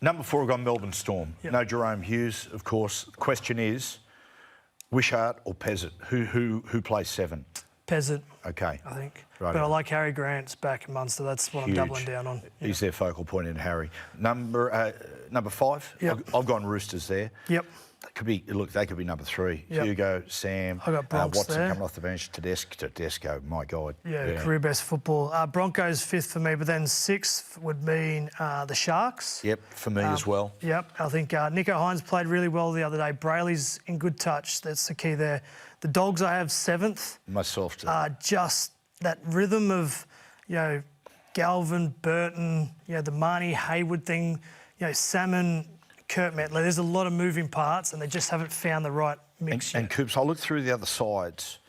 Number 4, we've got Melbourne Storm. Yep. No Jerome Hughes, of course. The question is, Wishart or Pezzett? Who plays 7? Pezzett. Okay. I think. Right. But I like Harry Grant's back in Munster. That's what Huge. I'm doubling down on. He's their focal point in Harry. Number 5. Yep. I've gone Roosters there. Yep. They could be number 3. Yep. Hugo, Sam, I got Bronx Watson there. coming off the bench. Tedesco, my God. Yeah, career best football. Broncos 5th for me, but then 6th would mean the Sharks. Yep, for me as well. Yep, I think Nico Hines played really well the other day. Brayley's in good touch. That's the key there. The Dogs I have 7th. Myself too. Just that rhythm of, Galvin, Burton, the Marnie Hayward thing, Salmon, Kurt Mettler. There's a lot of moving parts and they just haven't found the right mix yet. And Coops, I look through the other sides.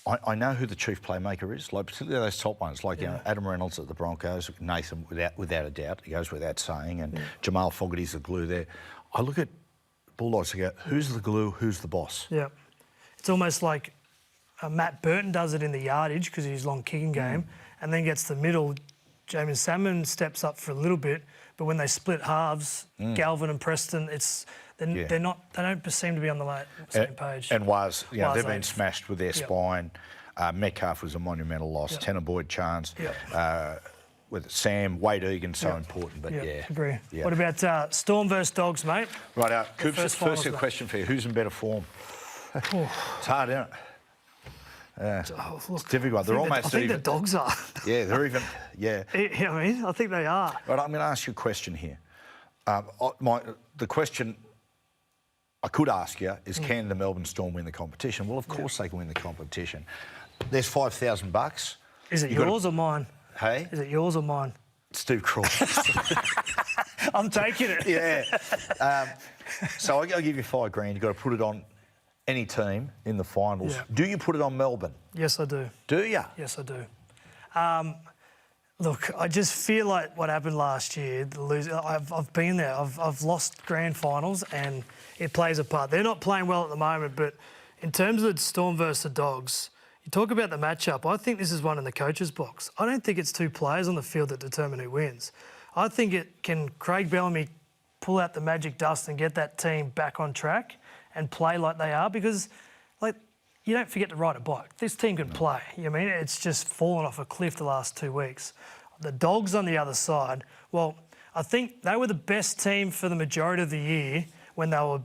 I know who the chief playmaker is, like particularly those top ones, like Adam Reynolds at the Broncos, Nathan without a doubt, he goes without saying, and Jamal Fogarty's the glue there. I look at Bulldogs and go, who's the glue, who's the boss? Yeah. It's almost like Matt Burton does it in the yardage because of his long kicking game, and then gets the middle. Jamin Salmon steps up for a little bit, but when they split halves, Galvin and Preston, they don't seem to be on the same page. And Waz, they've been smashed with their spine. Metcalf was a monumental loss. Yep. Tanner Boyd-Chance. With Sam, Wade Egan, so important, but Agree. What about Storm versus Dogs, mate? Right, Coops, first a question for you. Who's in better form? It's hard, isn't it? It's difficult. They're almost I think the Dogs are. Yeah, they're even, I think they are. Right, I'm going to ask you a question here. The question I could ask you is, can the Melbourne Storm win the competition? Well, of course they can win the competition. There's $5,000. Is it yours or mine? Hey? Is it yours or mine? Steve Crawley. I'm taking it. Yeah. So I'll give you $5,000. You've got to put it on any team in the finals. Yeah. Do you put it on Melbourne? Yes, I do. Do you? Yes, I do. Look, I just feel like what happened last year, I've been there. I've lost grand finals and it plays a part. They're not playing well at the moment, but in terms of the Storm versus the Dogs, you talk about the matchup, I think this is one in the coach's box. I don't think it's 2 players on the field that determine who wins. I think can Craig Bellamy pull out the magic dust and get that team back on track and play like they are, because you don't forget to ride a bike. This team can play. It's just fallen off a cliff the last 2 weeks. The Dogs on the other side, well, I think they were the best team for the majority of the year when they were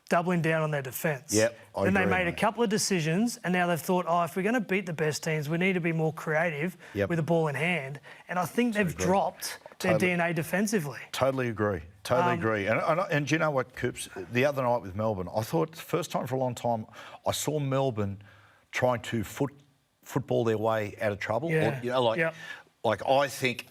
doubling down on their defence. Yep, I Then agree, they made mate. a couple of decisions and now they've thought, if we're going to beat the best teams, we need to be more creative with the ball in hand. And I think they've dropped their DNA defensively. Totally agree. Totally agree. And do you know what, Coops? The other night with Melbourne, I thought, first time for a long time, I saw Melbourne trying to football their way out of trouble. Yeah. Like I think,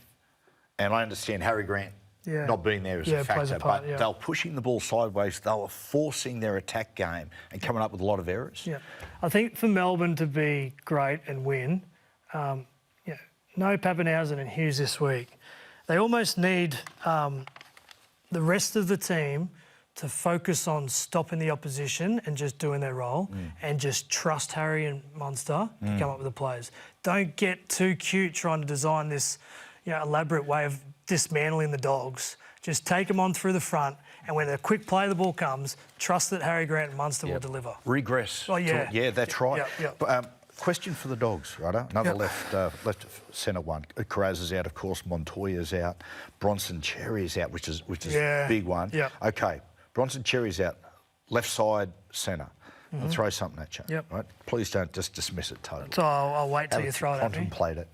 and I understand Harry Grant not being there as a factor, but they were pushing the ball sideways. They were forcing their attack game and coming up with a lot of errors. Yeah. I think for Melbourne to be great and win, no Pappenhausen and Hughes this week. They almost need the rest of the team to focus on stopping the opposition and just doing their role and just trust Harry and Munster to come up with the plays. Don't get too cute trying to design this elaborate way of dismantling the Dogs. Just take them on through the front, and when a quick play of the ball comes, trust that Harry Grant and Munster will deliver. Regress. Oh, yeah. Yeah, that's right. Yep. Question for the Dogs, right? Another left centre one. Carraz is out, of course. Montoya's out. Bronson Cherry's out, which is a big one. Yep. Okay, Bronson Cherry's out. Left side centre. I'll throw something at you. Yep. Right? Please don't just dismiss it totally. So I'll wait till you throw it at me. Contemplate it.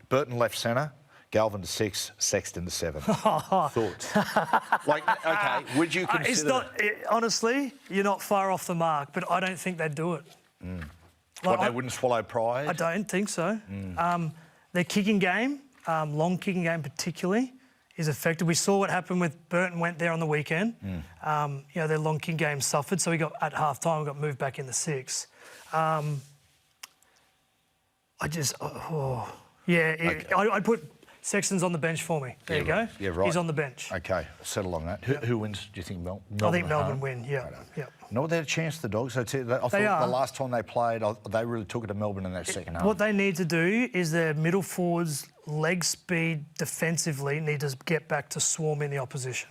Burton left centre. Galvin to 6, Sexton to 7. Thoughts? Okay, would you consider... It's not... honestly, you're not far off the mark, but I don't think they'd do it. They wouldn't swallow pride? I don't think so. Their kicking game, long kicking game particularly, is effective. We saw what happened with Burton went there on the weekend. Their long kicking game suffered, so at half-time, got moved back in the 6. I'd put Sexton's on the bench for me. There you go. Yeah, right. He's on the bench. Okay, settle on that. Who wins, do you think, Melbourne? I think at Melbourne home? win, yeah. Yep. No, they had a chance, the Dogs. I thought are. the last time they played, they really took it to Melbourne in that second half. What they need to do is their middle forwards, leg speed defensively, need to get back to swarming the opposition.